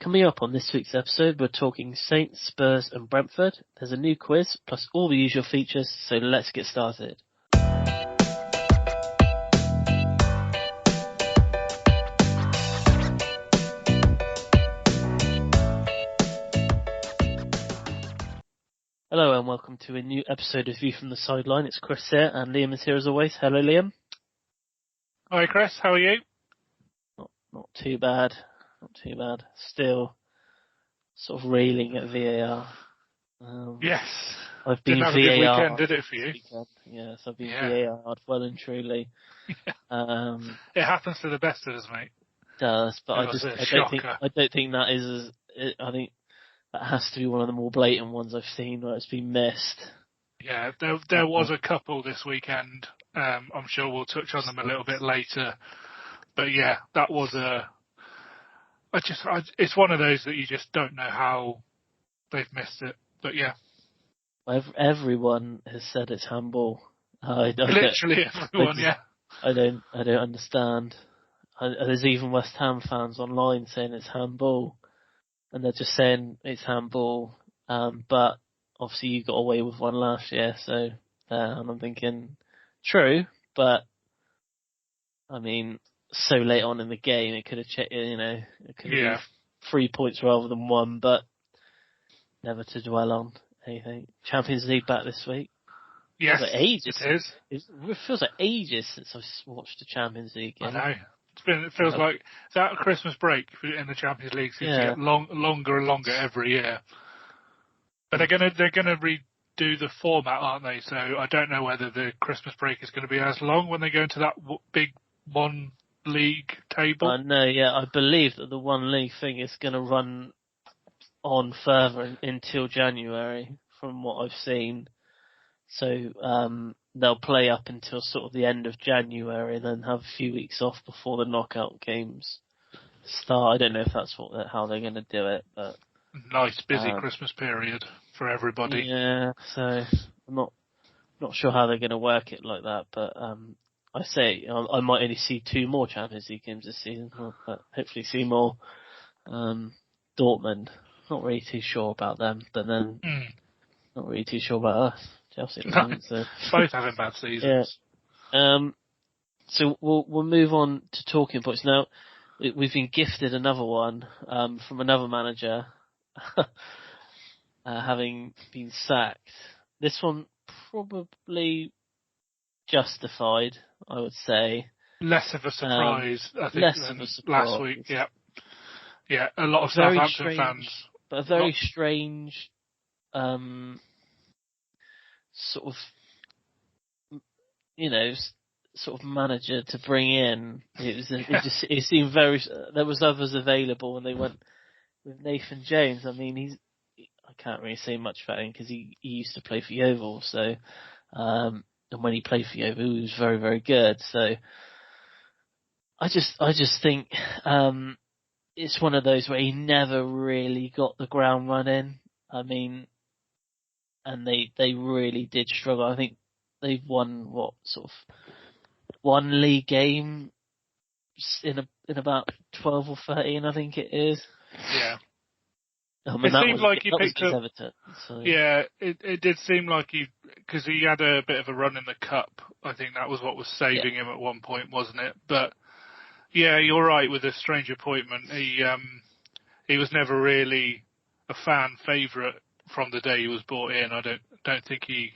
Coming up on this week's episode, we're talking Saints, Spurs and Brentford. There's a new quiz, plus all the usual features, so let's get started. Hello and welcome to a new episode of View from the Sideline. It's Chris here and Liam is here as always. Hello Liam. Hi Chris, how are you? Not too bad. Not too bad. Still sort of railing at VAR. Yes. I've been Didn't have VAR. a good weekend, did it for you? Yes, I've been VAR'd well and truly. It happens to the best of us, mate. It does, but I don't think that is. I think that has to be one of the more blatant ones I've seen where it's been missed. Yeah, there was a couple this weekend. I'm sure we'll touch on them a little bit later. But yeah, that was it's one of those that you just don't know how they've missed it. But yeah. Everyone has said it's handball. Literally everyone, yeah. I don't understand. There's even West Ham fans online saying it's handball. And they're just saying it's handball. But obviously you got away with one last year, so and I'm thinking, true, but I mean, so late on in the game, it could have it could have been 3 points rather than one, but never to dwell on anything. Champions League back this week. Yes, it is. It feels like ages since I've watched the Champions League game. I know. It feels like that Christmas break in the Champions League seems to get longer and longer every year. But they're gonna redo the format, aren't they? So I don't know whether the Christmas break is going to be as long when they go into that big one league table. I believe that the one league thing is going to run on further until January, from what I've seen. So they'll play up until sort of the end of January and then have a few weeks off before the knockout games start. I don't know if that's how they're going to do it, but nice busy Christmas period for everybody. Yeah, so I'm not sure how they're going to work it like that, but I say I might only see 2 more Champions League games this season, but hopefully see more. Dortmund, not really too sure about them, but then not really too sure about us. Chelsea, so. Both having bad seasons. Yeah. So we'll move on to talking points now. We've been gifted another one from another manager, having been sacked. This one probably justified, I would say. Less of a surprise, I think, than last week. Yeah. A lot of Southampton fans, but a very strange. Sort of, sort of manager to bring in. It seemed very. There was others available, and they went with Nathan Jones. I mean, I can't really say much about him because he used to play for Yeovil. So, and when he played for Yeovil, he was very, very good. So, I just think it's one of those where he never really got the ground running. I mean. And they really did struggle. I think they've won sort of one league game in about 12 or 13, I think it is. Yeah. It seemed like he picked up. Everton, so. Yeah, it did seem like because he had a bit of a run in the cup. I think that was what was saving him at one point, wasn't it? But yeah, you're right with this strange appointment. He was never really a fan favourite. From the day he was brought in, I don't think he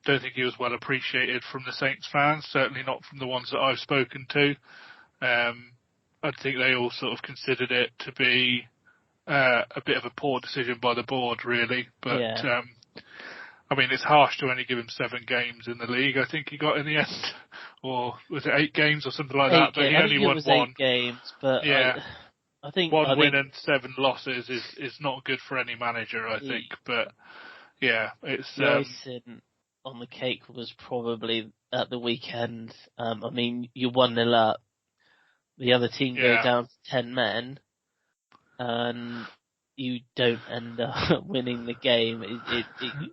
was well appreciated from the Saints fans. Certainly not from the ones that I've spoken to. I think they all sort of considered it to be a bit of a poor decision by the board, really. But I mean, it's harsh to only give him 7 games in the league. I think he got in the end, or was it 8 games or something like that? But he only won 1. 8 games, but yeah. I think one win and 7 losses is not good for any manager, I think. But yeah, it's the icing on the cake was probably at the weekend. I mean, you're 1-0 up, the other team go down to 10 men, and you don't end up winning the game. It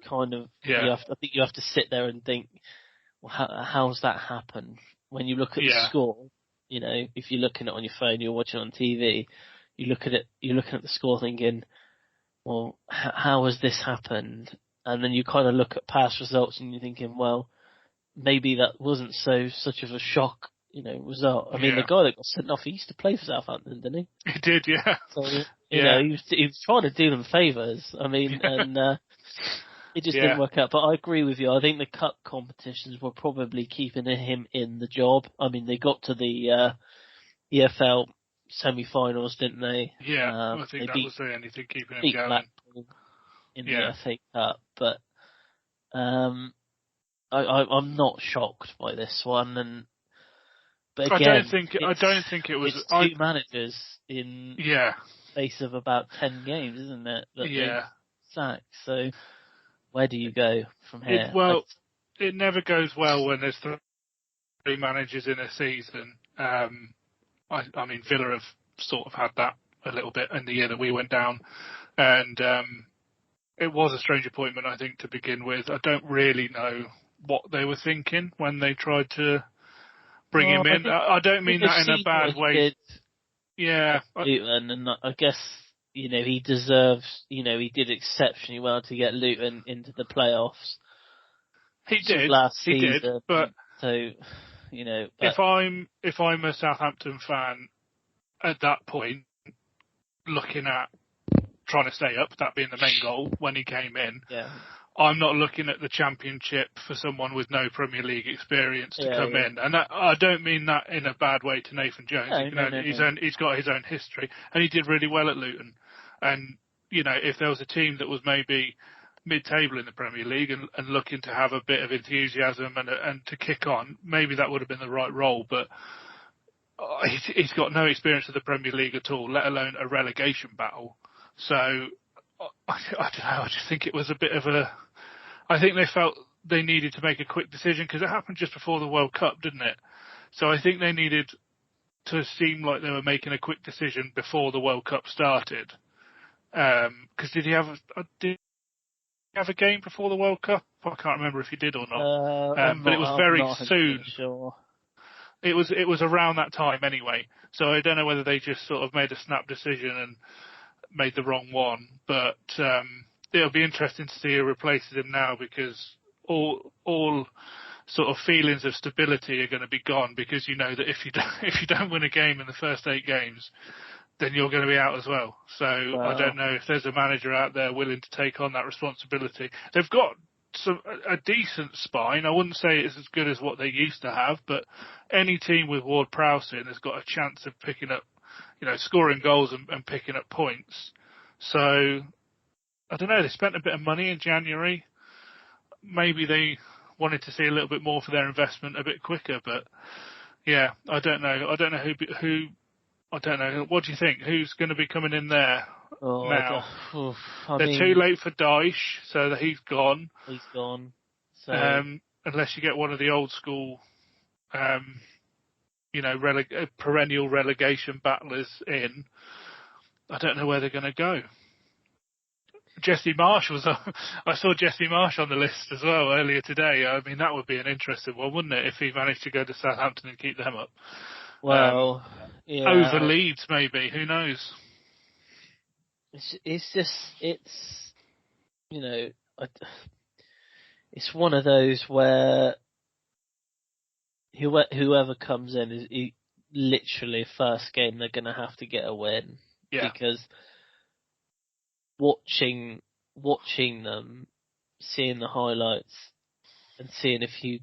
kind of I think you have to sit there and think, well, how's that happen? When you look at the score, if you're looking at it on your phone, you're watching it on TV, you look at it, you're looking at the score thinking, well, how has this happened? And then you kind of look at past results and you're thinking, well, maybe that wasn't such of a shock, result. I mean, the guy that got sent off, he used to play for Southampton, didn't he? He did, yeah. So, he was trying to do them favours. I mean, and it just didn't work out. But I agree with you. I think the cup competitions were probably keeping him in the job. I mean, they got to the EFL semi-finals, didn't they? Yeah, I think that was the only thing keeping him going. Blackpool in the FA Cup, but I'm not shocked by this one. But again, I don't think it was it's two managers in space of about 10 games, isn't it? That they sacked. So where do you go from here? It never goes well when there's 3 managers in a season. I mean, Villa have sort of had that a little bit in the year that we went down, and it was a strange appointment, I think, to begin with. I don't really know what they were thinking when they tried to bring him in. I don't mean that in a bad way. Luton, and I guess, he deserves, he did exceptionally well to get Luton into the playoffs. He did. Last season. He did, but so, if I'm a Southampton fan at that point, looking at trying to stay up, that being the main goal when he came in, I'm not looking at the Championship for someone with no Premier League experience to come in. And I don't mean that in a bad way to Nathan Jones. He's got his own history, and he did really well at Luton. And, if there was a team that was maybe mid-table in the Premier League and looking to have a bit of enthusiasm and to kick on, maybe that would have been the right role. But he's got no experience of the Premier League at all, let alone a relegation battle. So I don't know. I just think it was a bit of I think they felt they needed to make a quick decision because it happened just before the World Cup, didn't it? So I think they needed to seem like they were making a quick decision before the World Cup started. Because did he have a game before the World Cup? I can't remember if he did or not. But it was very soon. Sure. It was around that time anyway. So I don't know whether they just sort of made a snap decision and made the wrong one. But it'll be interesting to see who replaces him now, because all sort of feelings of stability are going to be gone, because you know that if you don't win a game in the first 8 games, then you're going to be out as well. So I don't know if there's a manager out there willing to take on that responsibility. They've got a decent spine. I wouldn't say it's as good as what they used to have, but any team with Ward-Prowse in has got a chance of picking up, scoring goals and picking up points. So I don't know. They spent a bit of money in January. Maybe they wanted to see a little bit more for their investment a bit quicker, but yeah, I don't know. I don't know who. I don't know. What do you think? Who's going to be coming in there now? They're too late for Dyche, so that he's gone. He's gone. So unless you get one of the old school, perennial relegation battlers in, I don't know where they're going to go. Jesse Marsh I saw Jesse Marsh on the list as well earlier today. I mean, that would be an interesting one, wouldn't it, if he managed to go to Southampton and keep them up? Well, over Leeds, maybe. Who knows? It's one of those where whoever comes in is literally first game they're going to have to get a win. Yeah. Because watching them, seeing the highlights, and seeing a few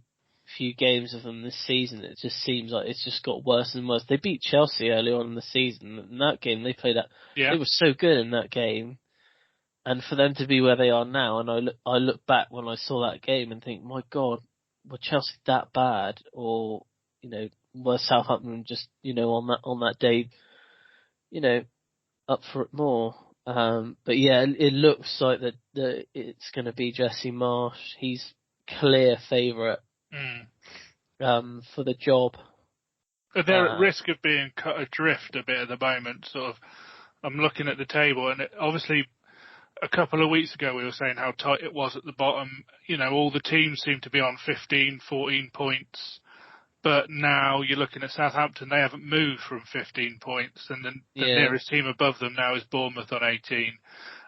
games of them this season, it just seems like it's just got worse and worse. They beat Chelsea early on in the season. In that game, they played they were so good in that game, and for them to be where they are now, and I look back when I saw that game and think, my God, were Chelsea that bad, or were Southampton just on that day, up for it more? But yeah, it looks like that it's going to be Jesse Marsh. He's clear favourite for the job. They're at risk of being cut adrift a bit at the moment. Sort of, I'm looking at the table, and obviously a couple of weeks ago we were saying how tight it was at the bottom. All the teams seem to be on 15, 14 points. But now you're looking at Southampton, they haven't moved from 15 points, and the nearest team above them now is Bournemouth on 18.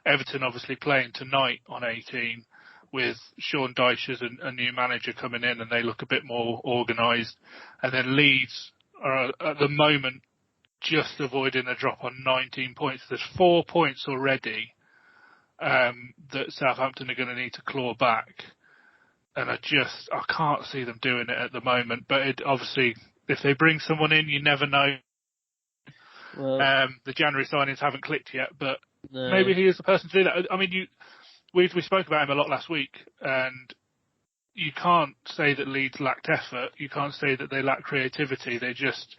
Everton obviously playing tonight on 18, with Sean Dyche as a new manager coming in, and they look a bit more organised. And then Leeds are at the moment just avoiding a drop on 19 points. There's 4 points already that Southampton are going to need to claw back. And I can't see them doing it at the moment. But obviously, if they bring someone in, you never know. Well, the January signings haven't clicked yet, but no. maybe he is the person to do that. I mean, we spoke about him a lot last week, and you can't say that Leeds lacked effort. You can't say that they lacked creativity. They just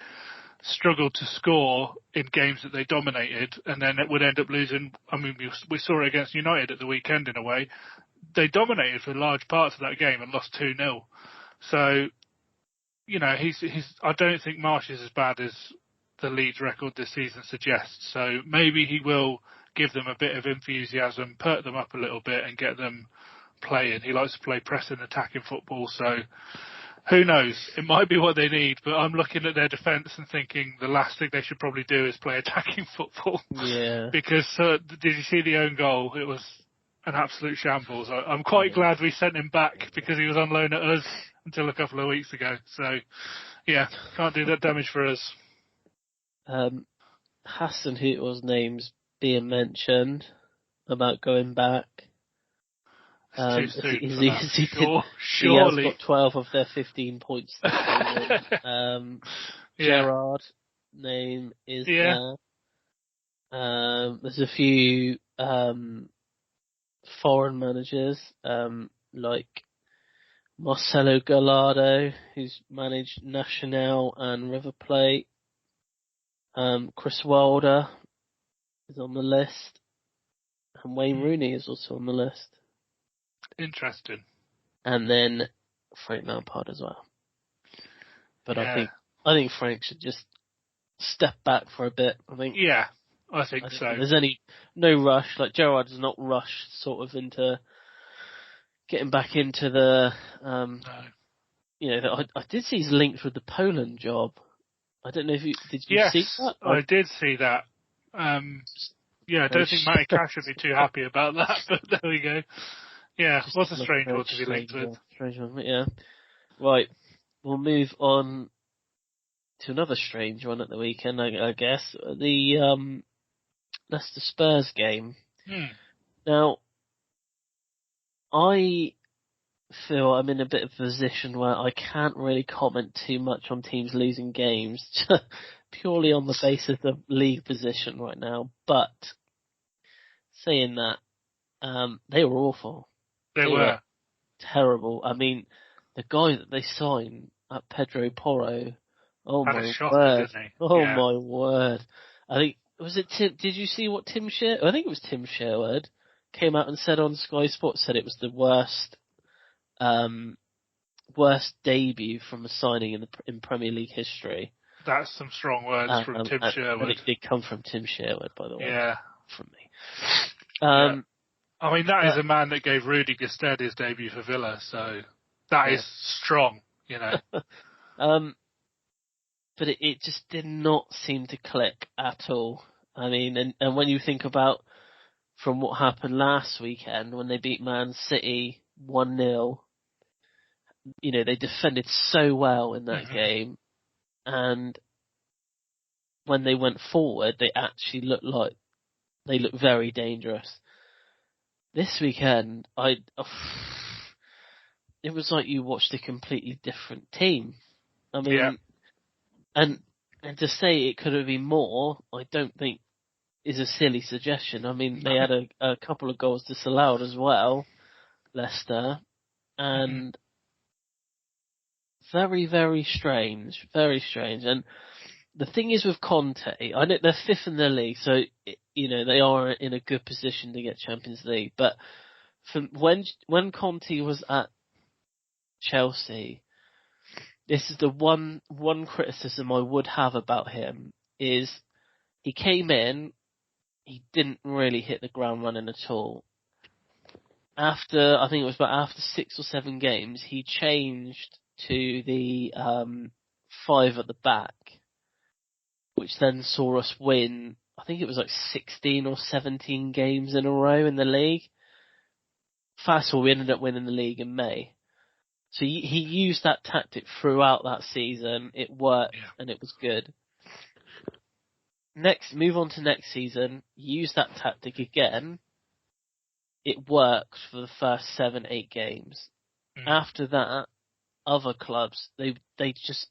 struggled to score in games that they dominated, and then it would end up losing. I mean, we saw it against United at the weekend in a way. They dominated for large parts of that game and lost 2-0. So, you know, I don't think Marsh is as bad as the Leeds record this season suggests. So maybe he will give them a bit of enthusiasm, perk them up a little bit and get them playing. He likes to play press and attacking football, so who knows? It might be what they need, but I'm looking at their defence and thinking the last thing they should probably do is play attacking football. Yeah. Because did you see the own goal? It was an absolute shambles. I'm quite glad we sent him back because he was on loan at us until a couple of weeks ago. So, yeah, can't do that damage for us. Hassan Hüttel's name's being mentioned about going back. It's too soon for that. He has got 12 of their 15 points. Gerrard name is there. There's a few foreign managers like Marcelo Gallardo, who's managed Nacional and River Plate. Chris Wilder is on the list, and Wayne Rooney is also on the list. Interesting. And then Frank Lampard as well. But I think Frank should just step back for a bit. I think so. There's no rush. Like Gerrard is not rushed sort of into getting back into the. No. You know, I did see his links with the Poland job. I don't know if did you see that? I did see that. I don't think Matty Cash would be too happy about that, but there we go. Yeah, what's a strange one to be linked with? Strange one, yeah. Right, we'll move on to another strange one at the weekend, I guess. The Leicester Spurs game. Now, I feel I'm in a bit of a position where I can't really comment too much on teams losing games, purely on the basis of league position right now. But saying that, they were awful. They were terrible. I mean, the guy that they signed, Pedro Porro. Oh had my a shock, word! didn't he? Oh my word! I think was it Tim? Did you see what Tim Sherwood? I think it was Tim Sherwood came out and said on Sky Sports, said it was the worst debut from a signing in Premier League history. That's some strong words from Tim Sherwood. And it did come from Tim Sherwood, by the way. Yeah, from me. I mean, that is a man that gave Rudy Gestede his debut for Villa, so that is strong, you know. But it just did not seem to click at all. I mean, and when you think about from what happened last weekend when they beat Man City 1-0, you know, they defended so well in that game, and when they went forward, they actually looked very dangerous. This weekend, it was like you watched a completely different team. I mean, and to say it could have been more, I don't think is a silly suggestion. I mean, they had a couple of goals disallowed as well, Leicester, and very, very strange, very strange. And the thing is with Conte, I know they're fifth in the league, so you know they are in a good position to get Champions League. But when Conte was at Chelsea, this is the one criticism I would have about him is he came in, he didn't really hit the ground running at all. I think it was after 6 or 7 games, he changed to the 5 at the back, which then saw us win, I think it was like 16 or 17 games in a row in the league. Fast forward, we ended up winning the league in May. So he used that tactic throughout that season. It worked and it was good. Move on to next season. Use that tactic again. It worked for the first 7-8 games. After that, other clubs they just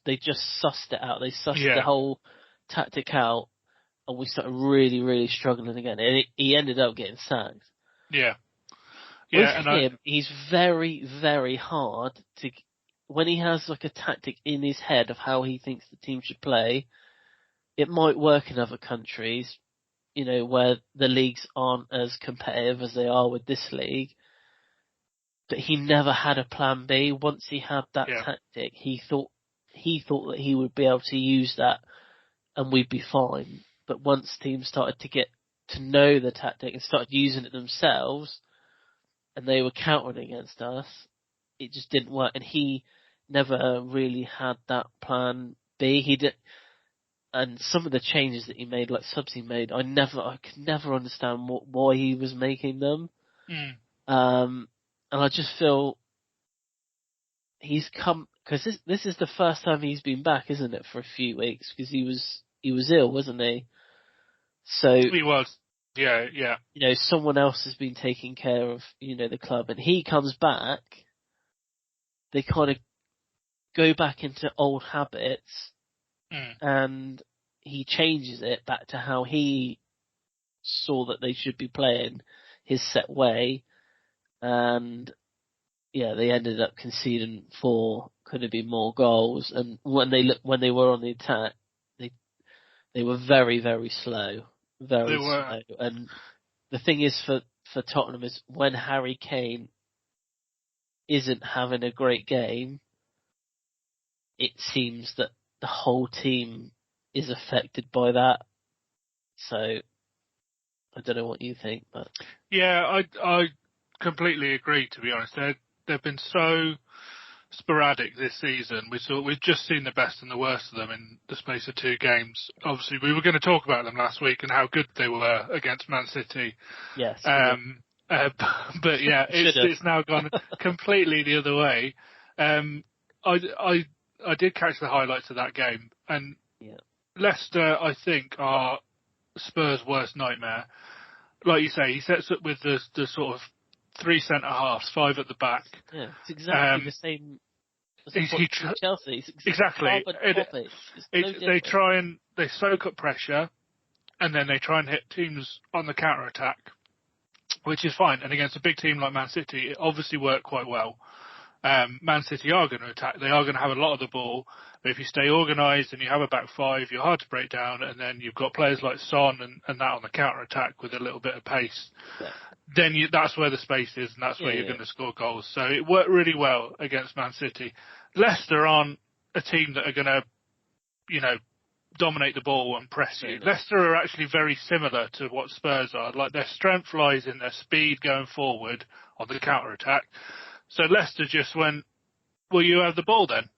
sussed it out. They sussed the whole tactic out, and we started really, really struggling again. And he ended up getting sacked. Yeah. With him, he's very, very hard to. When he has like a tactic in his head of how he thinks the team should play, it might work in other countries, where the leagues aren't as competitive as they are with this league. But he never had a plan B. Once he had that tactic, he thought that he would be able to use that and we'd be fine. But once teams started to get to know the tactic and started using it themselves, and they were countering against us, it just didn't work. And he never really had that plan B. He did, and some of the changes that he made, like subs he made, I could never understand why he was making them. And I just feel he's come, because this is the first time he's been back, isn't it, for a few weeks? Because he was ill, wasn't he? So he was. Yeah. Someone else has been taking care of, the club, and he comes back, they kind of go back into old habits, and he changes it back to how he saw that they should be playing, his set way, and they ended up conceding 4, could have been more goals, and when they were on the attack, they were very, very slow. Very slow. And the thing is for Tottenham is when Harry Kane isn't having a great game, it seems that the whole team is affected by that. So I don't know what you think, but I completely agree. To be honest, they've been so sporadic this season. We've just seen the best and the worst of them in the space of 2 games. Obviously, we were going to talk about them last week and how good they were against Man City. Yes. But yeah, it's now gone completely the other way. I did catch the highlights of that game, and Leicester, I think, are Spurs' worst nightmare. Like you say, he sets up with the sort of 3 centre halves, 5 at the back. Yeah, it's exactly the same as Chelsea. Exactly. They soak up pressure, and then they try and hit teams on the counter attack, which is fine. And against a big team like Man City, it obviously worked quite well. Man City are going to attack. They are going to have a lot of the ball. But if you stay organised and you have a back 5, you're hard to break down. And then you've got players like Son and that on the counter attack with a little bit of pace. Yeah. Then that's where the space is, and that's where you're going to score goals. So it worked really well against Man City. Leicester aren't a team that are going to, dominate the ball and press you. Leicester are actually very similar to what Spurs are. Like, their strength lies in their speed going forward on the counter attack. So Leicester just went, well, you have the ball then.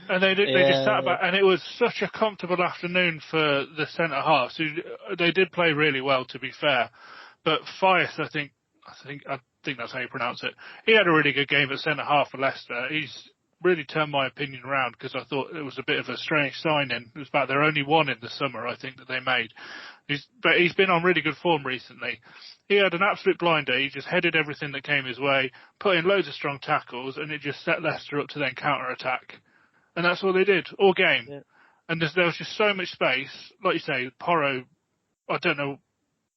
And they just sat back, and it was such a comfortable afternoon for the centre halves. They did play really well, to be fair. But Fias, I think that's how you pronounce it. He had a really good game at centre half for Leicester. He's really turned my opinion around, because I thought it was a bit of a strange signing. It was about their only one in the summer, I think, that they made. But he's been on really good form recently. He had an absolute blinder. He just headed everything that came his way, put in loads of strong tackles, and it just set Leicester up to then counter-attack. And that's all they did, all game. Yeah. And there was just so much space. Like you say, Porro, I don't know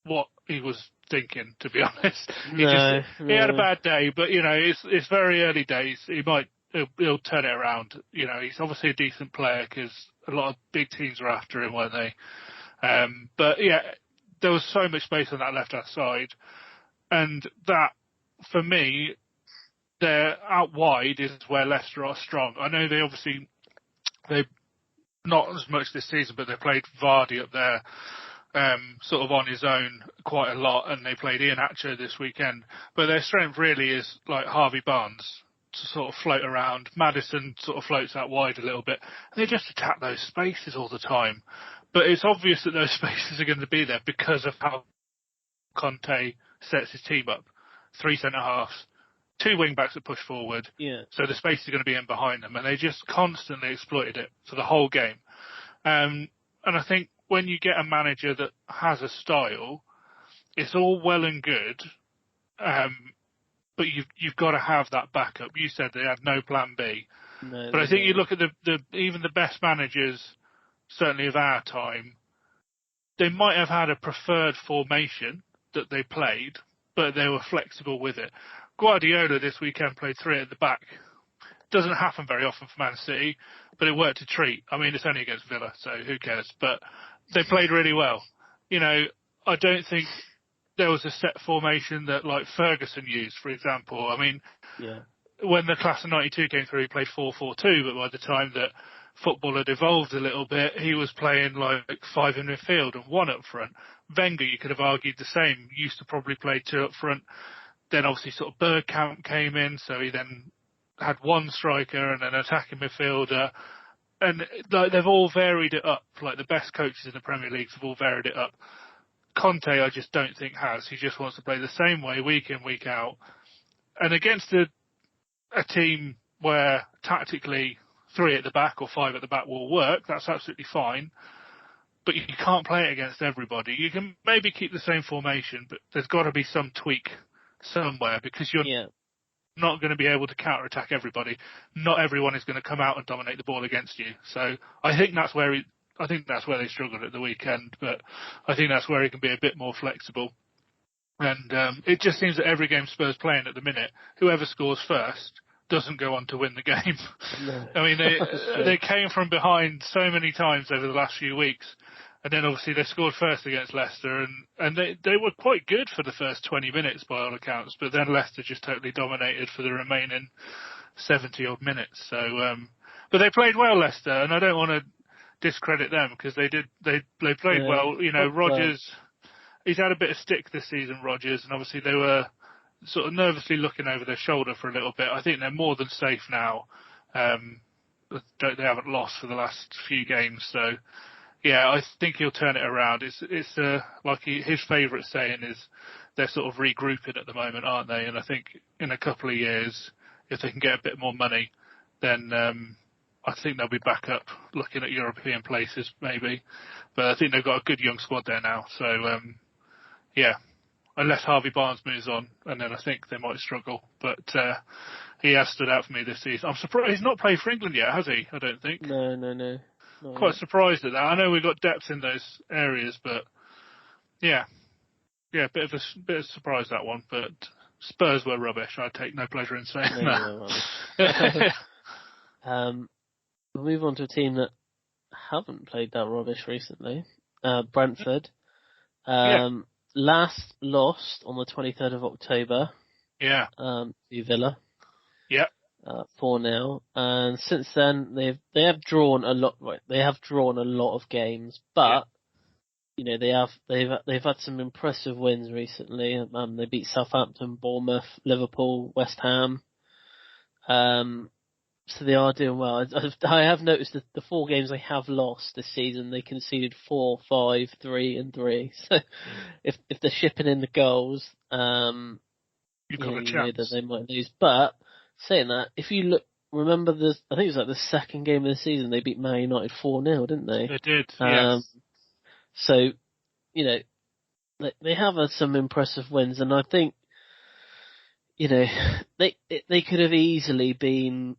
what he was thinking, to be honest. He had a bad day, but it's very early days. He'll turn it around. He's obviously a decent player, because a lot of big teams were after him, weren't they? But yeah, there was so much space on that left-hand side, and that, for me, they're out wide is where Leicester are strong. I know they've not as much this season, but they played Vardy up there, sort of on his own quite a lot, and they played Ian Hatcher this weekend. But their strength really is like Harvey Barnes to sort of float around. Maddison sort of floats out wide a little bit. And they just attack those spaces all the time. But it's obvious that those spaces are going to be there because of how Conte sets his team up. 3 centre-halves, 2 wing-backs that push forward. Yeah. So the space is going to be in behind them. And they just constantly exploited it for the whole game. And I think when you get a manager that has a style, it's all well and good, but you've got to have that backup. You said they had no plan B. No, but I think you look at even the best managers, certainly of our time, they might have had a preferred formation that they played, but they were flexible with it. Guardiola this weekend played 3 at the back. Doesn't happen very often for Man City, but it worked a treat. I mean, it's only against Villa, so who cares? But they played really well. You know, I don't think there was a set formation that like Ferguson used, for example. I mean, when the class of 92 came through, he played 4-4-2, but by the time that football had evolved a little bit, he was playing like 5 in midfield and 1 up front. Wenger, you could have argued the same, used to probably play 2 up front. Then obviously sort of Bergkamp came in, so he then had 1 striker and an attacking midfielder. And like, they've all varied it up. Like the best coaches in the Premier League have all varied it up. Conte, I just don't think has. He just wants to play the same way week in, week out. And against a team where tactically 3 at the back or 5 at the back will work, that's absolutely fine. But you can't play it against everybody. You can maybe keep the same formation, but there's got to be some tweak somewhere because you're not going to be able to counter-attack everybody. Not everyone is going to come out and dominate the ball against you. So I think that's where they struggled at the weekend, but I think that's where he can be a bit more flexible. And it just seems that every game Spurs playing at the minute, whoever scores first doesn't go on to win the game. No. I mean, they came from behind so many times over the last few weeks, and then obviously they scored first against Leicester, and they were quite good for the first 20 minutes by all accounts, but then Leicester just totally dominated for the remaining 70 odd minutes. So, but they played well, Leicester, and I don't want to discredit them because they played well. You know, Rodgers, he's had a bit of stick this season, Rodgers, and obviously they were sort of nervously looking over their shoulder for a little bit. I think they're more than safe now. They haven't lost for the last few games, so yeah, I think he'll turn it around. It's like his favourite saying is they're sort of regrouping at the moment, aren't they? And I think in a couple of years, if they can get a bit more money, then I think they'll be back up looking at European places maybe. But I think they've got a good young squad there now. So yeah, unless Harvey Barnes moves on, and then I think they might struggle. But he has stood out for me this season. I'm surprised he's not played for England yet, has he? I don't think. No. Quite surprised at that. I know we've got depth in those areas, but yeah, bit of a surprise that one. But Spurs were rubbish. I take no pleasure in saying that. We'll move on to a team that haven't played that rubbish recently. Brentford. Last lost on the 23rd of October. Yeah. To Villa. Yeah. 4-0, and since then they have drawn a lot. Right, they have drawn a lot of games, but you know they've had some impressive wins recently. They beat Southampton, Bournemouth, Liverpool, West Ham. So they are doing well. I have noticed that the 4 games they have lost this season, they conceded 4, 5, 3, and 3. So if they're shipping in the goals, you've got a chance. know that they might lose, but. Saying that, if you remember I think it was like the second game of the season, they beat Man United 4-0, didn't they? They did, yes. So, you know, they have had some impressive wins, and I think, you know, they could have easily been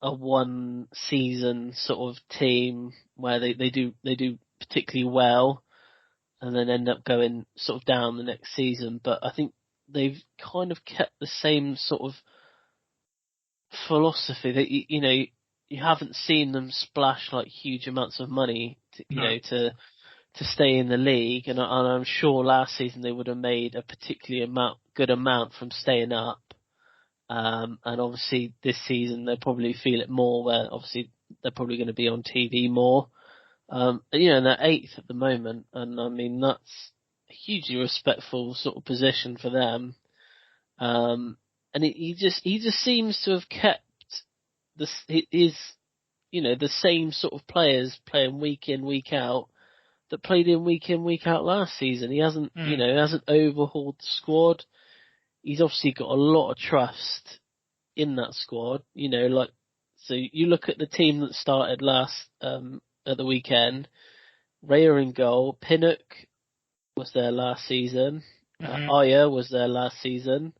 a one season sort of team where they do particularly well, and then end up going sort of down the next season. But I think they've kind of kept the same sort of philosophy that you haven't seen them splash like huge amounts of money to stay in the league, and I'm sure last season they would have made a particularly good amount from staying up, and obviously this season they probably feel it more, where obviously they're probably going to be on TV more, and they're 8th at the moment, and I mean that's a hugely respectful sort of position for them. and he just seems to have kept the same sort of players playing week in, week out that played in, week out last season. He hasn't, hasn't overhauled the squad. He's obviously got a lot of trust in that squad, so you look at the team that started last, at the weekend. Raya in goal, Pinnock was there last season, Aya was there last season,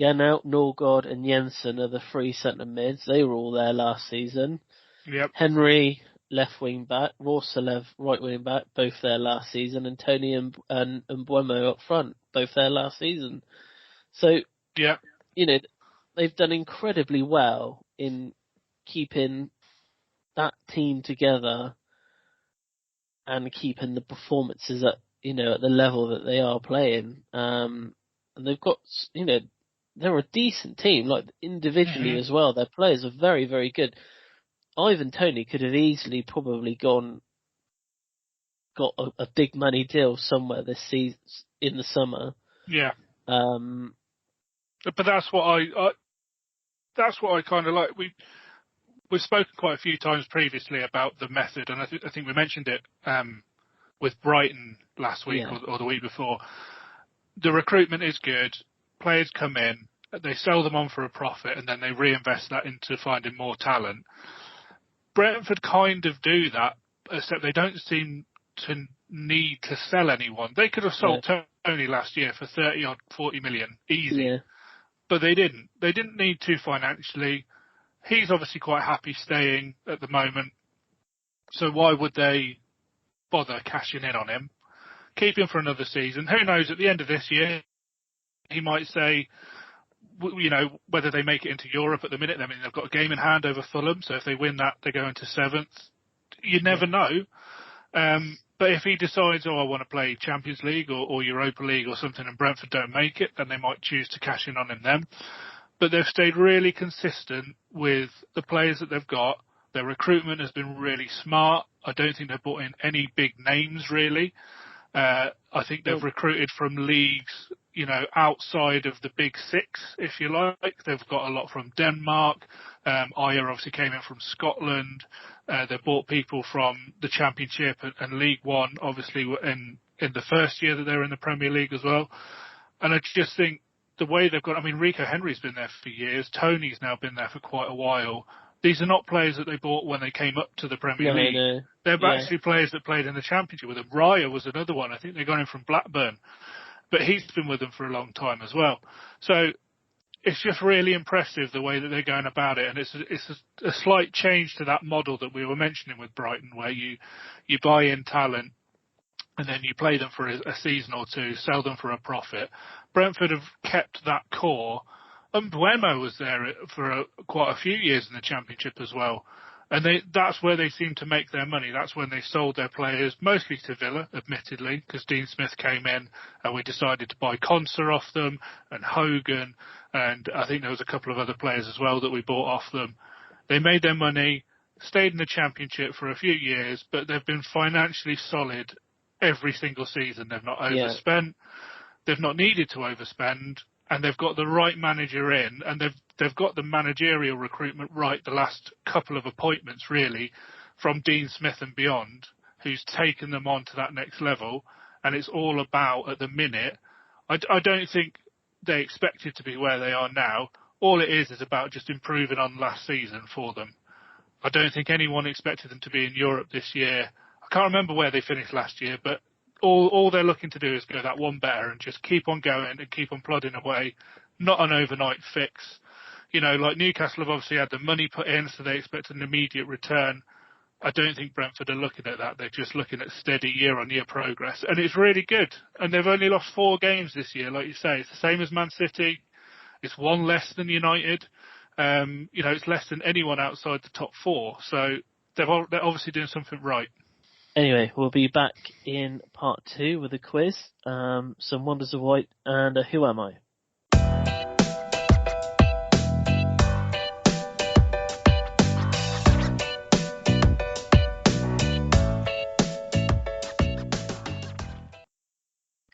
Janelt, Norgård and Jensen are the three centre mids. They were all there last season. Yep. Henry, left wing back, Rorsalev, right wing back, both there last season, and Tony and Mbuemo up front, both there last season. So, yeah, they've done incredibly well in keeping that team together and keeping the performances at the level that they are playing. And they've got, they're a decent team, like individually as well. Their players are very, very good. Ivan Toney could have easily probably got a big money deal somewhere this season in the summer. Yeah. But that's what I kind of like. We've spoken quite a few times previously about the method, and I think we mentioned it with Brighton last week or the week before. The recruitment is good. Players come in, they sell them on for a profit, and then they reinvest that into finding more talent. Brentford kind of do that, except they don't seem to need to sell anyone. They could have sold Tony last year for 30 or 40 million, easy. But they didn't. They didn't need to financially. He's obviously quite happy staying at the moment. So why would they bother cashing in on him? Keep him for another season. Who knows, at the end of this year, he might say, whether they make it into Europe at the minute. I mean, they've got a game in hand over Fulham, so if they win that, they go into 7th. You never know. But if he decides, I want to play Champions League or Europa League or something, and Brentford don't make it, then they might choose to cash in on him then. But they've stayed really consistent with the players that they've got. Their recruitment has been really smart. I don't think they've brought in any big names, really. I think they've recruited from leagues, outside of the big six, if you like. They've got a lot from Denmark. Aya obviously came in from Scotland. They bought people from the Championship and League One, obviously, in the first year that they were in the Premier League as well. And I just think the way they've got, Rico Henry's been there for years. Tony's now been there for quite a while. These are not players that they bought when they came up to the Premier League. No. They're actually players that played in the Championship with them. Raya was another one. I think they got him from Blackburn. But he's been with them for a long time as well. So it's just really impressive the way that they're going about it. And it's a slight change to that model that we were mentioning with Brighton, where you buy in talent and then you play them for a season or two, sell them for a profit. Brentford have kept that core. And Mbuemo was there for quite a few years in the Championship as well. And that's where they seem to make their money. That's when they sold their players, mostly to Villa, admittedly, because Dean Smith came in and we decided to buy Konsa off them and Hogan. And I think there was a couple of other players as well that we bought off them. They made their money, stayed in the Championship for a few years, but they've been financially solid every single season. They've not overspent. They've not needed to overspend. And they've got the right manager in, and they've got the managerial recruitment right the last couple of appointments, really, from Dean Smith and beyond, who's taken them on to that next level. And it's all about, at the minute, I don't think they expected to be where they are now. All it is about just improving on last season for them. I don't think anyone expected them to be in Europe this year. I can't remember where they finished last year, but all they're looking to do is go that one better and just keep on going and keep on plodding away. Not an overnight fix. Like Newcastle have obviously had the money put in, so they expect an immediate return. I don't think Brentford are looking at that. They're just looking at steady year-on-year progress. And it's really good. And they've only lost 4 games this year, like you say. It's the same as Man City. It's 1 less than United. It's less than anyone outside the top 4. So they're obviously doing something right. Anyway, we'll be back in part 2 with a quiz, some Wonders of White, and a Who Am I?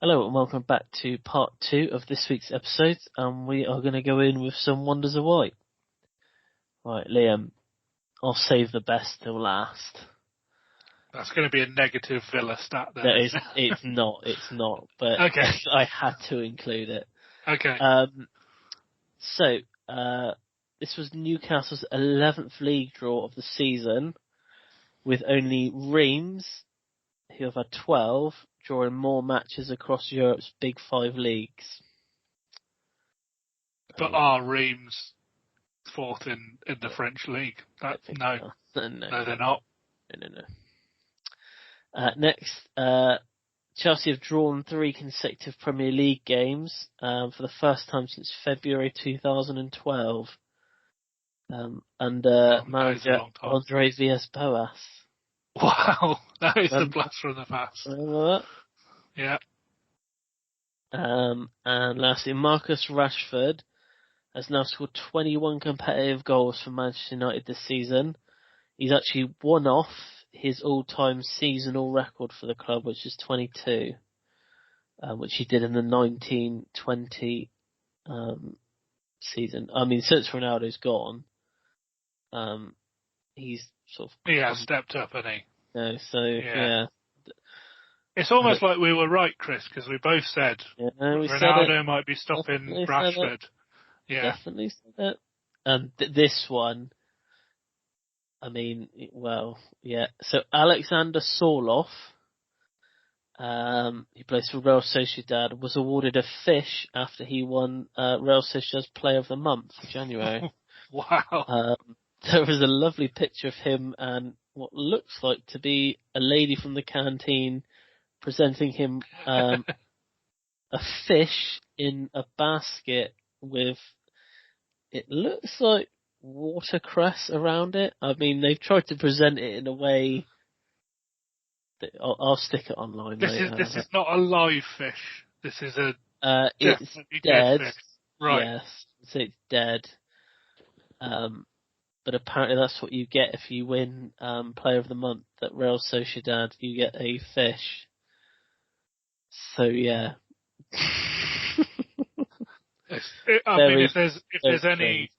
Hello and welcome back to part 2 of this week's episode, and we are going to go in with some Wonders of White. Right, Liam, I'll save the best till last. That's going to be a negative Villa stat there. No, it's not, but okay. I had to include it. Okay. So, this was Newcastle's 11th league draw of the season, with only Reims, who have had 12, drawing more matches across Europe's Big 5 leagues. But are Reims fourth in the French league? No, they're not. No. Next, Chelsea have drawn 3 consecutive Premier League games for the first time since February 2012 under manager Andre Villas-Boas. Wow, that is a blast from the past. Remember that? Yeah. And lastly, Marcus Rashford has now scored 21 competitive goals for Manchester United this season. He's actually won off his all-time seasonal record for the club, which is 22, which he did in the 1920 season. I mean, since Ronaldo's gone, he's sort of... He has stepped up, hasn't he? No, so, yeah. It's almost like we were right, Chris, because we both said Ronaldo might be stopping Rashford. Yeah. Definitely said it. And this one, I mean, well, yeah. So Alexander Sorloth, he plays for Real Sociedad, was awarded a fish after he won Real Sociedad's Player of the Month for January. Wow. There was a lovely picture of him and what looks like to be a lady from the canteen presenting him a fish in a basket with, it looks like watercress around it. I mean, they've tried to present it in a way that I'll stick it online later. This is not a live fish. This is a it's dead fish. Right. Yes, so it's dead. But apparently that's what you get if you win Player of the Month at Real Sociedad. You get a fish. So yeah. If there's any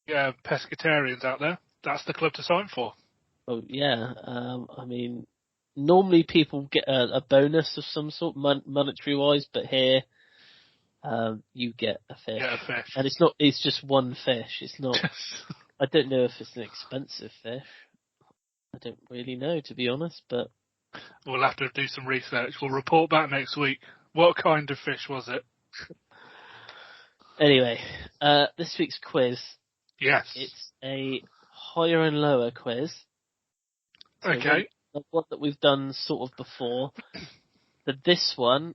pescatarians out there, that's the club to sign for. Oh yeah. I mean, normally people get a bonus of some sort, monetary wise, but here, you get a fish. Yeah, a fish. And it's just one fish. It's not, I don't know if it's an expensive fish. I don't really know, to be honest, but. We'll have to do some research. We'll report back next week. What kind of fish was it? Anyway, this week's quiz. Yes. It's a higher and lower quiz. So okay. One that we've done sort of before. But this one,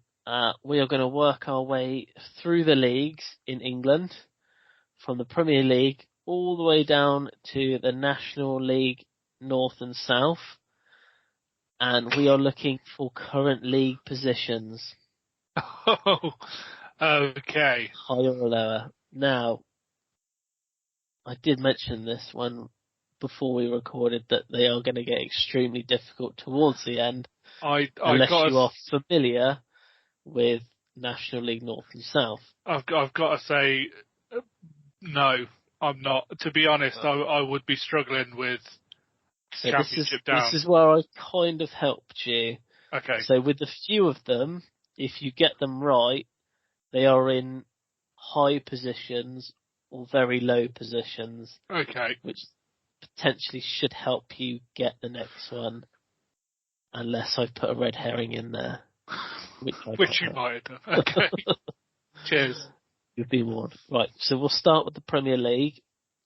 we are going to work our way through the leagues in England, from the Premier League all the way down to the National League North and South. And we are looking for current league positions. Oh, okay. Higher or lower. Now, I did mention this one before we recorded that they are going to get extremely difficult towards the end. Unless you are familiar with National League North and South. I've got to say, no, I'm not. To be honest, I would be struggling with Championship down. This is where I kind of helped you. Okay. So with a few of them, if you get them right, they are in high positions or very low positions. Okay. Which potentially should help you get the next one. Unless I put a red herring in there. Which you might have done. Okay. Cheers. You've been warned. Right, so we'll start with the Premier League.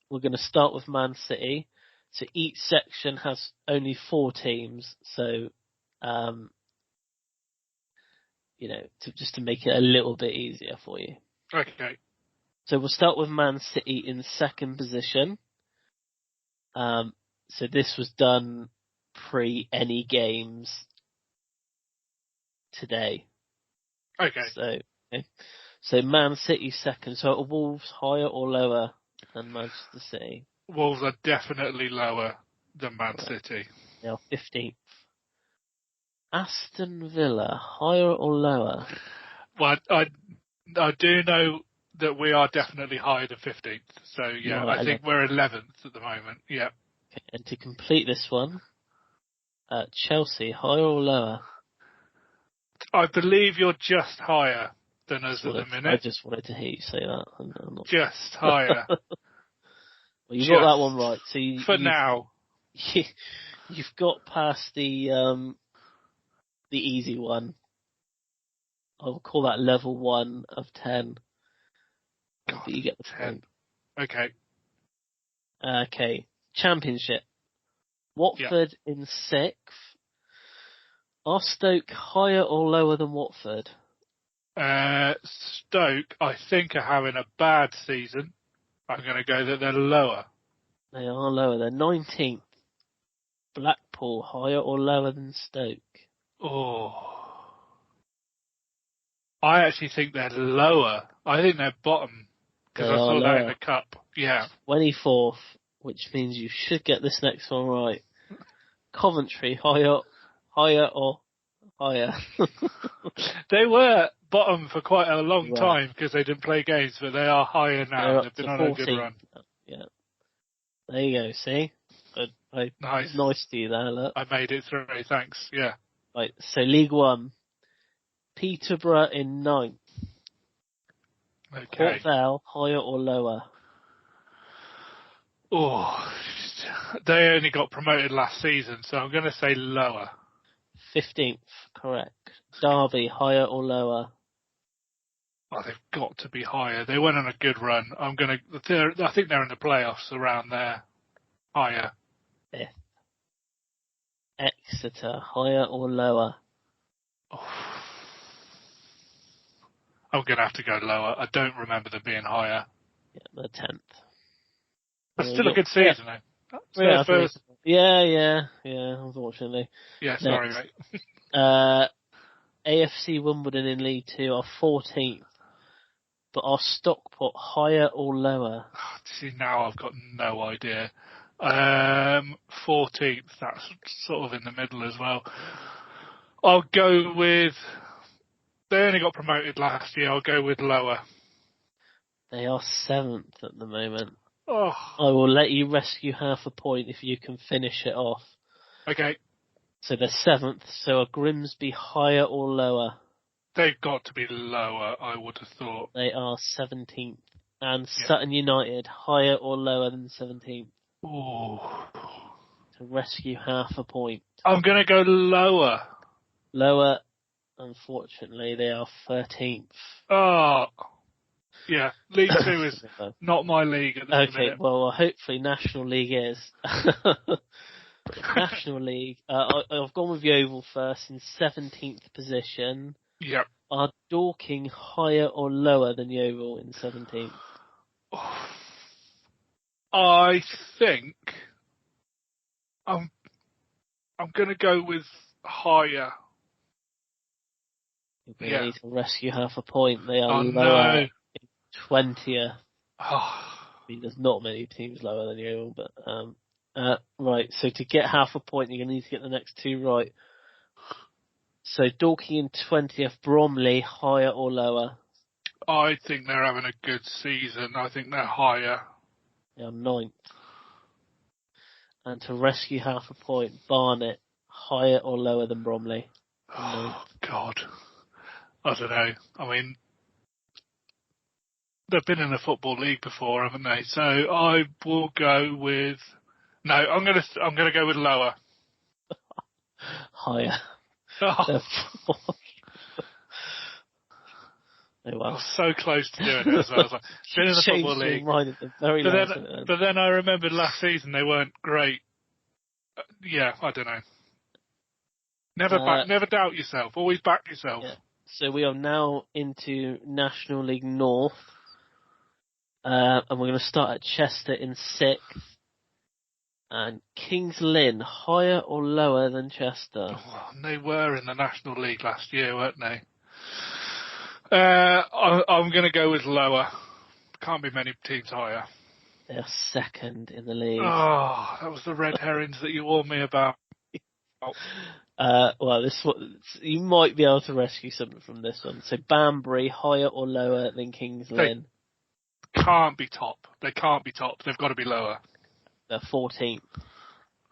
We're going to start with Man City. So each section has only 4 teams. So, just to make it a little bit easier for you. Okay. So we'll start with Man City in second position. So this was done pre any games today. Okay. So Man City second. So are Wolves higher or lower than Manchester City? Wolves are definitely lower than Man City. They are 15th. Aston Villa, higher or lower? Well, I do know that we are definitely higher than 15th. So yeah, Right, I think we're 11th at the moment. Yeah. okay. And to complete this one, Chelsea, higher or lower? I believe you're just higher than us at the I minute. just wanted to hear you say that. I'm not... Just higher. Well, you got that one right. So now. You've got past the easy one. I'll call that level 1 of 10. God, But you get the 10. point. Okay. Okay. Championship. Watford in 6th. Are Stoke higher or lower than Watford? Stoke, I think, are having a bad season. I'm going to go that they're lower. They are lower. They're 19th. Blackpool higher or lower than Stoke? Oh. I actually think they're lower. I think they're bottom. Because I saw that in the cup. Yeah. 24th, which means you should get this next one right. Coventry higher or higher? They were bottom for quite a long time because they didn't play games, but they are higher now. They've been on 14. A good run. Yeah. There you go, see? Nice. Nice to you there, look. I made it through, thanks, yeah. Right, so League One. Peterborough in 9th. Okay. Port Vale, higher or lower? Oh, they only got promoted last season, so I'm going to say lower. 15th, correct. Derby, higher or lower? Oh, they've got to be higher. They went on a good run. I think they're in the playoffs around there. Higher. 5th. Exeter, higher or lower? Oh. I'm going to have to go lower. I don't remember them being higher. Yeah, they're 10th. That's still a good season, though. Yeah, first. Yeah, unfortunately. Yeah, sorry, mate. AFC Wimbledon in League 2 are 14th, but are Stockport higher or lower? See, now I've got no idea. 14th, that's sort of in the middle as well. I'll go with... They only got promoted last year. I'll go with lower. They are 7th at the moment. Oh. I will let you rescue half a point if you can finish it off. Okay. So they're 7th. So are Grimsby higher or lower? They've got to be lower, I would have thought. They are 17th. And Sutton United higher or lower than 17th? Oh. To rescue half a point. I'm going to go lower. Lower. Unfortunately, they are 13th. Oh. Yeah, League 2 is not my league at the minute. Okay, well, hopefully National League is. National League. I've gone with Yeovil first in 17th position. Yep. Are Dorking higher or lower than Yeovil in 17th? I think I'm going to go with higher. You're going to need to rescue half a point. They are lower. No. 20th. Oh. I mean, there's not many teams lower than you, but right. So to get half a point, you're going to need to get the next two right. So Dorking in 20th, Bromley higher or lower? I think they're having a good season. I think they're higher. They are 9th. And to rescue half a point, Barnet higher or lower than Bromley? Oh, God. I don't know. I mean, they've been in the Football League before, haven't they? So I will go with... No, I'm gonna go with lower. Higher. Oh. Oh, well. I was so close to doing it as well. I was like, been in the Football League. But then I remembered last season they weren't great. Yeah, I don't know. Never doubt yourself. Always back yourself. Yeah. So we are now into National League North. And we're going to start at Chester in 6th. And Kings Lynn, higher or lower than Chester? Oh, they were in the National League last year, weren't they? I'm going to go with lower. Can't be many teams higher. They are 2nd in the league. Oh, that was the red herrings that you warned me about. Well, this one, you might be able to rescue something from this one. So Banbury, higher or lower than Kings Lynn? Can't be top. They can't be top. They've got to be lower. They're 14th.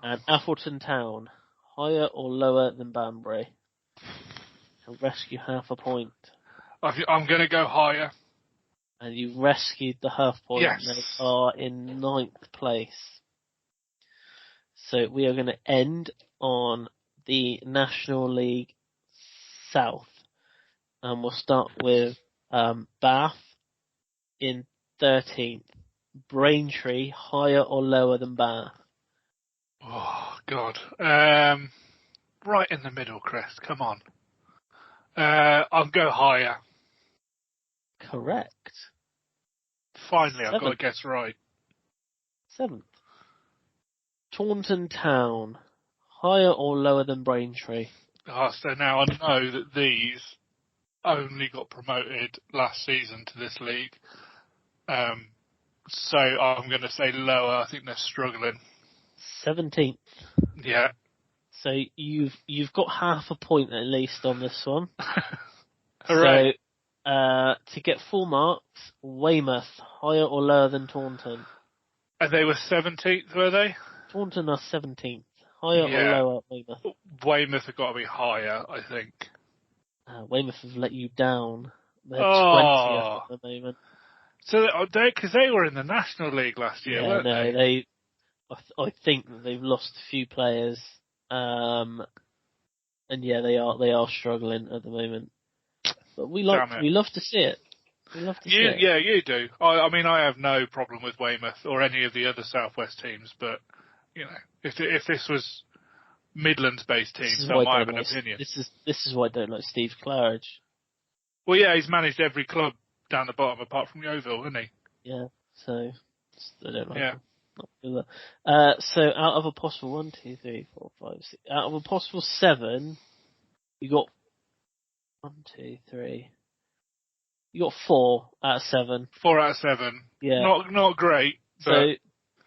And Appleton Town, higher or lower than Banbury? Can rescue half a point. I'm going to go higher. And you've rescued the half point. Yes. They are in 9th place. So we are going to end on the National League South. And we'll start with Bath in 13th. Braintree, higher or lower than Bath? Oh, God. Right in the middle, Chris. Come on. I'll go higher. Correct. Finally, 7th. I've got to guess right. 7th. Taunton Town, higher or lower than Braintree? Oh, so now I know that these only got promoted last season to this league. So I'm going to say lower. I think they're struggling. 17th. Yeah. So you've got half a point at least on this one. Hooray. So to get full marks, Weymouth, higher or lower than Taunton? And they were 17th, were they? Taunton are 17th. Higher or lower, Weymouth? Weymouth have got to be higher, I think. Weymouth have let you down. They're 20th at the moment. So because they were in the National League last year, weren't they? I think that they've lost a few players. And yeah, they are struggling at the moment. But we love to see it. We love to see it. Yeah, you do. I mean, I have no problem with Weymouth or any of the other Southwest teams, but you know, if this was Midlands-based teams, I might have an opinion. This is why I don't like Steve Claridge. Well, yeah, he's managed every club down the bottom apart from Yeovil, hasn't he? Yeah, so I don't like him. So out of a possible 1, 2, 3, 4, 5, 6, out of a possible 7, you got 1, 2, 3. You got 4 out of 7. 4 out of 7. Yeah. Not great. So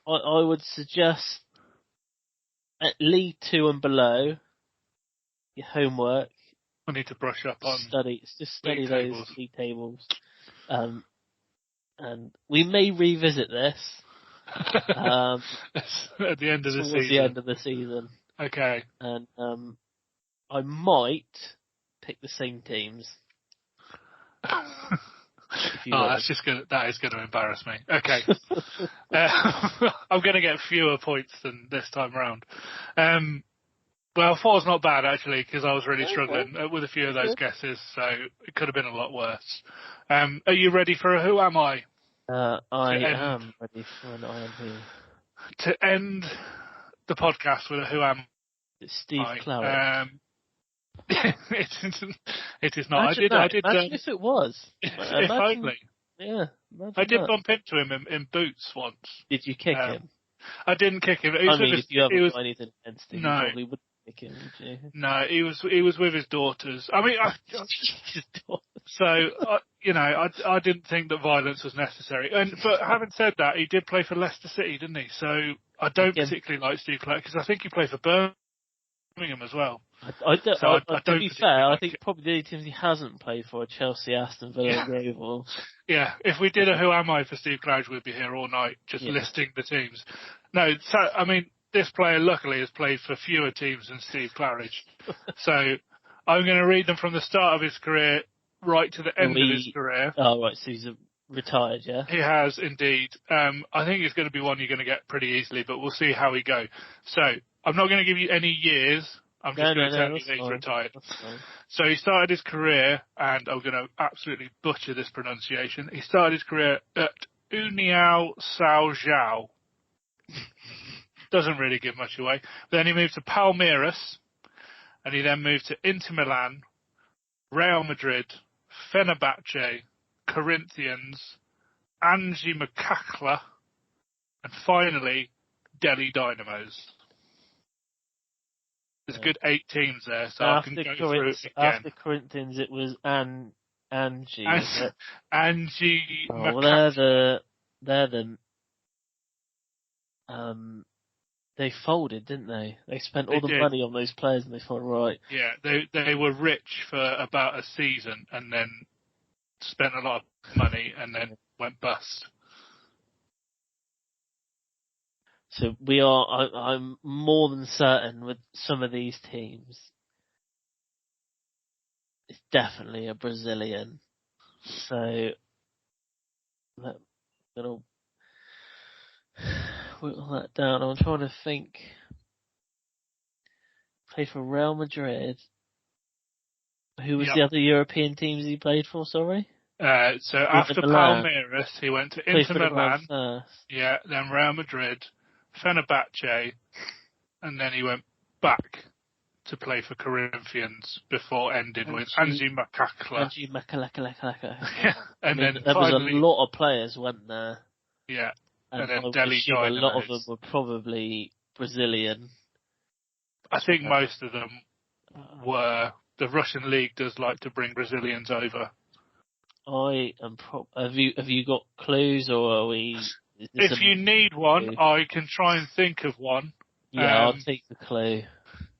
I would suggest at League 2 and below, your homework. I need to brush up on study league those tables. league tables. And we may revisit this. At the end of the season. Towards the end of the season. Okay. And I might pick the same teams. That is going to embarrass me. Okay. I'm going to get fewer points than this time round. Well, 4's not bad actually, because I was really struggling with a few of those guesses, so it could have been a lot worse. Are you ready for a Who Am I? I am ready for an I Am Who. To end the podcast with a Who Am It's Steve Claridge. It is not. Imagine if it was. If only. Yeah. I did bump into him in boots once. Did you kick him? I didn't kick him. If you haven't got anything against him, no. you probably wouldn't kick him, would you? No, he was with his daughters. I mean, so I didn't think that violence was necessary. But having said that, he did play for Leicester City, didn't he? So I don't particularly like Steve Clark because I think he played for Birmingham as well. To be fair, I think probably the only teams he hasn't played for are Chelsea, Aston Villa, and Yeovil. Yeah, if we did a Who Am I for Steve Claridge, we'd be here all night just listing the teams. No, so, I mean, this player luckily has played for fewer teams than Steve Claridge. So I'm going to read them from the start of his career right to the end of his career. Oh, right, so he's retired, yeah? He has, indeed. I think it's going to be one you're going to get pretty easily, but we'll see how we go. So I'm not going to give you any years. I'm just going to tell you that he's retired. So he started his career, and I'm going to absolutely butcher this pronunciation. He started his career at União São João. Doesn't really give much away. Then he moved to Palmeiras, and he then moved to Inter Milan, Real Madrid, Fenerbahce, Corinthians, Anji Makakla, and finally Delhi Dynamos. There's a good 8 teams there, so I can go through it again. After Corinthians, it was Anji. Anji Makakla. Well, they're they folded, didn't they? They spent all They the did. money on those players, and they thought, right. Yeah, they were rich for about a season and then spent a lot of money and then went bust. So we are. I'm more than certain with some of these teams, it's definitely a Brazilian. So I'm gonna whittle that down. I'm trying to think. Played for Real Madrid. Who was the other European teams he played for? Sorry. So after Palmeiras, he went to Inter Milan. Yeah, then Real Madrid, Fenerbahce, and then he went back to play for Corinthians before ending with Angie Makakla. And then there was a lot of players went there. Yeah, and then Delhi Dynamos. A lot of them were probably Brazilian. I think most of them were. The Russian league does like to bring Brazilians over. I am. Have you got clues, or are we? If you need one, I can try and think of one. Yeah, I'll take the clue.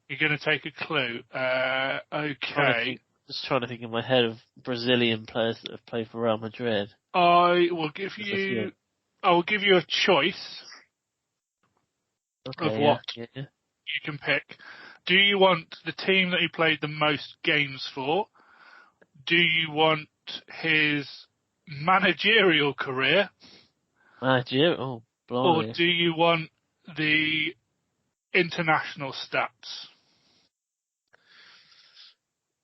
You're going to take a clue. Okay. Just trying to think in my head of Brazilian players that have played for Real Madrid. I will give you a choice of what you can pick. Do you want the team that he played the most games for? Do you want his managerial career? Oh, blimey. Or do you want the international stats?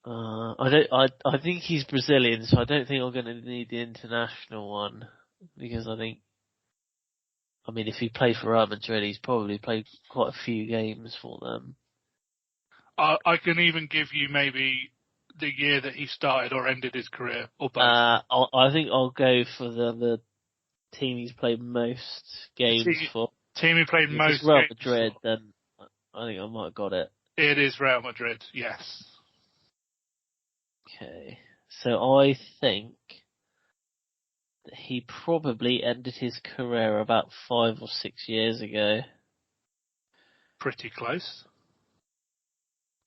I think he's Brazilian, so I don't think I'm going to need the international one, because if he played for Real Madrid, he's probably played quite a few games for them. I can even give you maybe the year that he started or ended his career, or both. I think I'll go for the team he's played most games for. Team he played most games Real games Madrid, for. Then I think I might have got it. It is Real Madrid, yes. Okay, so I think that he probably ended his career about 5 or 6 years ago. Pretty close.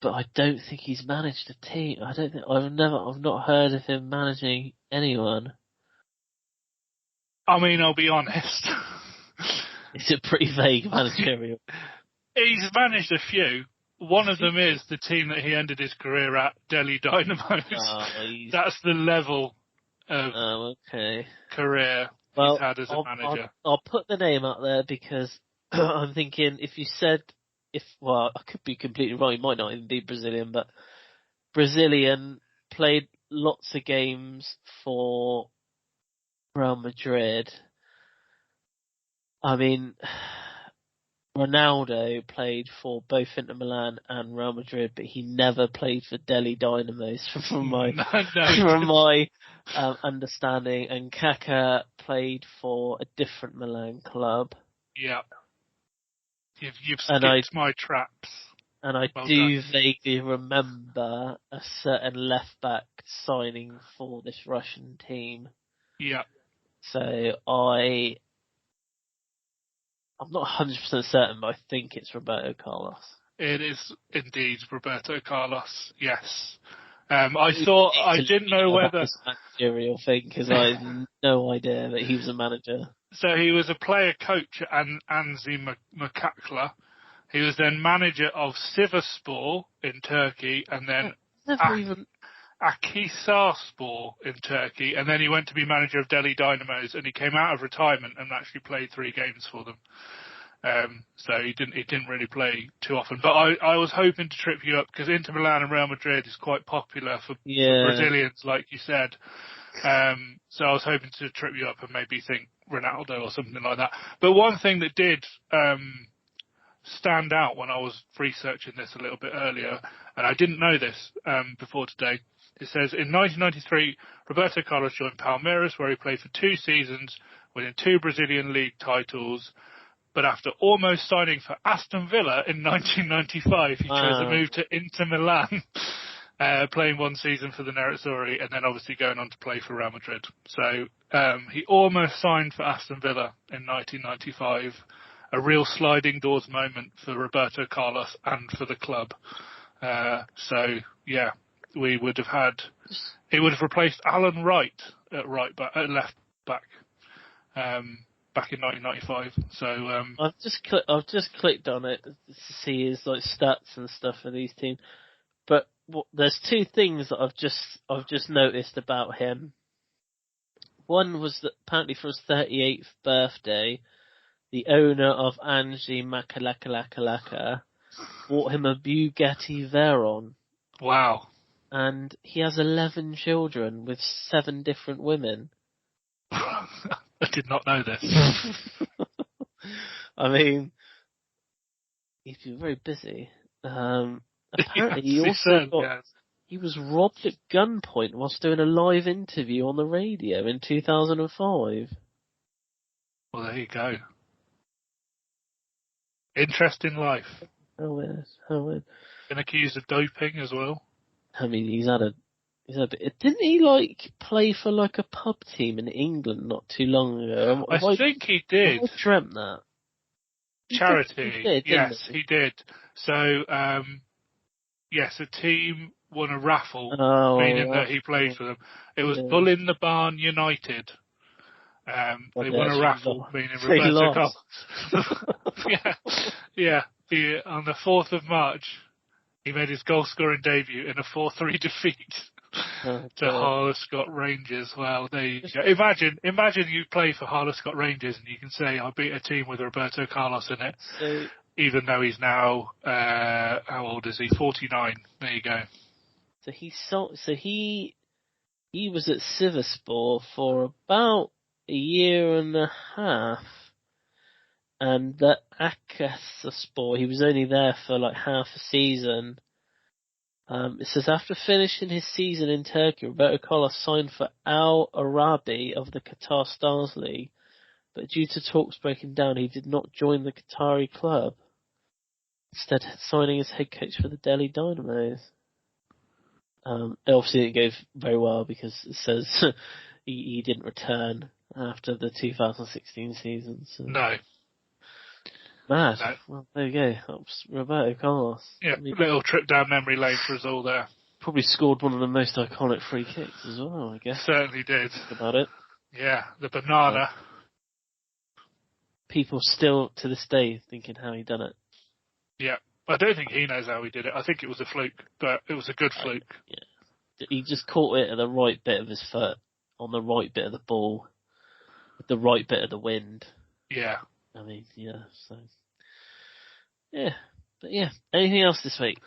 But I don't think he's managed a team. I've not heard of him managing anyone. I'll be honest. It's a pretty vague managerial. He's managed a few. One of them is the team that he ended his career at, Delhi Dynamos. That's the level of career he's had as a manager. I'll put the name out there because I'm thinking if you said, I could be completely wrong, he might not even be Brazilian, but Brazilian, played lots of games for Real Madrid. Ronaldo played for both Inter Milan and Real Madrid, but he never played for Delhi Dynamos from my understanding. And Kaká played for a different Milan club. Yeah. You've skipped my traps. And I do vaguely remember a certain left back signing for this Russian team. Yeah. So I'm not 100% certain, but I think it's Roberto Carlos. It is indeed Roberto Carlos, yes. I didn't know whether... This managerial thing, because I had no idea that he was a manager. So he was a player coach at Anzi Makakla. He was then manager of Sivasspor in Turkey, and then Akhisarspor in Turkey, and then he went to be manager of Delhi Dynamos, and he came out of retirement and actually played 3 games for them. So he didn't really play too often. But I was hoping to trip you up because Inter Milan and Real Madrid is quite popular for Brazilians, like you said. So I was hoping to trip you up and maybe think Ronaldo or something like that. But one thing that did stand out when I was researching this a little bit earlier, and I didn't know this before today. It says, in 1993, Roberto Carlos joined Palmeiras, where he played for 2 seasons, winning 2 Brazilian league titles. But after almost signing for Aston Villa in 1995, he chose to move to Inter Milan, playing 1 season for the Nerazzurri, and then obviously going on to play for Real Madrid. So he almost signed for Aston Villa in 1995, a real sliding doors moment for Roberto Carlos and for the club. So yeah, we would have had. He would have replaced Alan Wright at left back. Back in 1995. So I've just clicked on it to see his like stats and stuff for these teams. But there's two things that I've just noticed about him. One was that apparently for his 38th birthday, the owner of Angie Makalakalaka bought him a Bugatti Veyron. Wow. And he has 11 children with 7 different women. I did not know this. I mean, he's been very busy. Apparently, he was robbed at gunpoint whilst doing a live interview on the radio in 2005. Well, there you go. Interesting life. How weird. Been accused of doping as well. I mean, he's had a bit. Didn't he play for a pub team in England not too long ago? I think he did. I dreamt that. Charity. He did. So, yes, a team won a raffle, meaning that he played for them. It was Bull in the Barn United. They won a raffle, meaning Roberto Carlos. Yeah. On the 4th of March, he made his goal-scoring debut in a 4-3 defeat to Harlescott Rangers. Well, there you go. Imagine you play for Harlescott Rangers and you can say, I beat a team with Roberto Carlos in it, even though he's now, how old is he? 49. There you go. So he was at Sivasspor for about a year and a half. And at Aksaspor, he was only there for half a season. It says, after finishing his season in Turkey, Roberto Carlos signed for Al Arabi of the Qatar Stars League, but due to talks breaking down, he did not join the Qatari club, instead signing as head coach for the Delhi Dynamos. It obviously didn't go very well because it says he didn't return after the 2016 season. So. No. Mad. No. Well, there you go. That was Roberto Carlos. Yeah, little trip down memory lane for us all there. Probably scored one of the most iconic free kicks as well, I guess. Certainly did. Think about it. Yeah, the banana. People still, to this day, thinking how he done it. Yeah. I don't think he knows how he did it. I think it was a fluke, but it was a good fluke. Yeah. He just caught it at the right bit of his foot, on the right bit of the ball, with the right bit of the wind. Yeah. I mean, so... Yeah. But yeah. Anything else this week?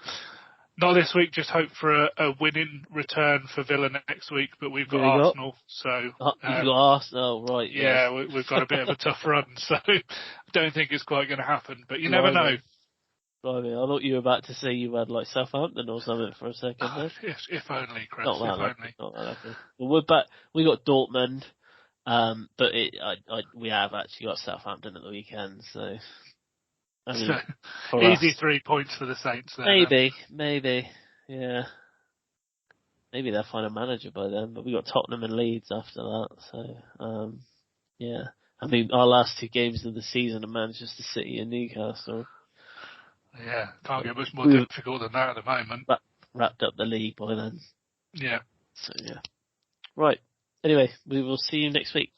Not this week, just hope for a winning return for Villa next week, but we've got Arsenal, so... You've got Arsenal, right. Yeah, we've got a bit of a tough run, so I don't think it's quite going to happen, but you never know. Blimey, I thought you were about to say you had Southampton or something for a second. If only, Chris. Not that lucky. Well, we're back. We got Dortmund, but we have actually got Southampton at the weekend. So, I mean, easy 3 points for the Saints. There, maybe, yeah. Maybe they'll find a manager by then. But we got Tottenham and Leeds after that. So, yeah. I mean, our last 2 games of the season are Manchester City and Newcastle. Yeah, can't get much more difficult than that at the moment. Wrapped up the league by then. Yeah. So, yeah. Right. Anyway, we will see you next week.